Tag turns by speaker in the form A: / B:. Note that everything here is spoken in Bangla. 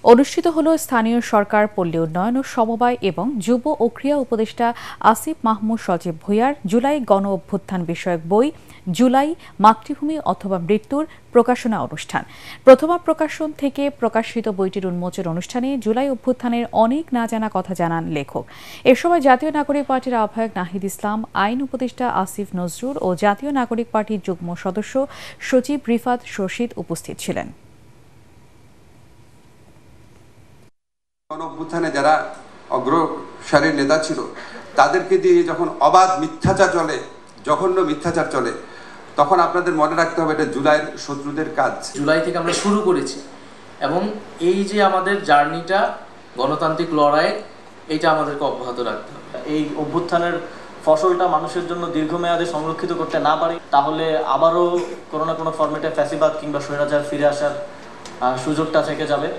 A: অনুষ্ঠিত হল স্থানীয় সরকার, পল্লী উন্নয়ন ও সমবায় এবং যুব ও ক্রীড়া উপদেষ্টা আসিফ মাহমুদ সজীব ভূঁইয়ার জুলাই গণ অভ্যুত্থান বিষয়ক বই জুলাই মাতৃভূমি অথবা মৃত্যুর প্রকাশনা অনুষ্ঠান। প্রথমা প্রকাশন থেকে প্রকাশিত বইটির উন্মোচন অনুষ্ঠানে জুলাই অভ্যুত্থানের অনেক না জানা কথা জানান লেখক। এ সময় জাতীয় নাগরিক পার্টির আহ্বায়ক নাহিদ ইসলাম, আইন উপদেষ্টা আসিফ নজরুল ও জাতীয় নাগরিক পার্টির যুগ্ম সদস্য সচিব রিফাত শশীদ উপস্থিত ছিলেন।
B: গণঅভ্যুত্থানে যারা অগ্রসারীর নেতা ছিল তাদেরকে দিয়ে যখন অবাধ মিথ্যাচার চলে, জঘন্য মিথ্যাচার চলে, তখন আপনাদের মনে রাখতে হবে এটা জুলাইয়ের শত্রুদের কাজ।
C: জুলাই থেকে আমরা শুরু করেছি এবং এই যে আমাদের জার্নিটা গণতান্ত্রিক লড়াই, এটা আমাদেরকে অব্যাহত রাখতে হবে।
D: এই অভ্যুত্থানের ফসলটা মানুষের জন্য দীর্ঘমেয়াদে সংরক্ষিত করতে না পারি, তাহলে আবারও কোনো না কোনো ফরম্যাটে ফ্যাসিবাদ কিংবা স্বৈরাচার ফিরে আসার সুযোগটা থেকে যাবে।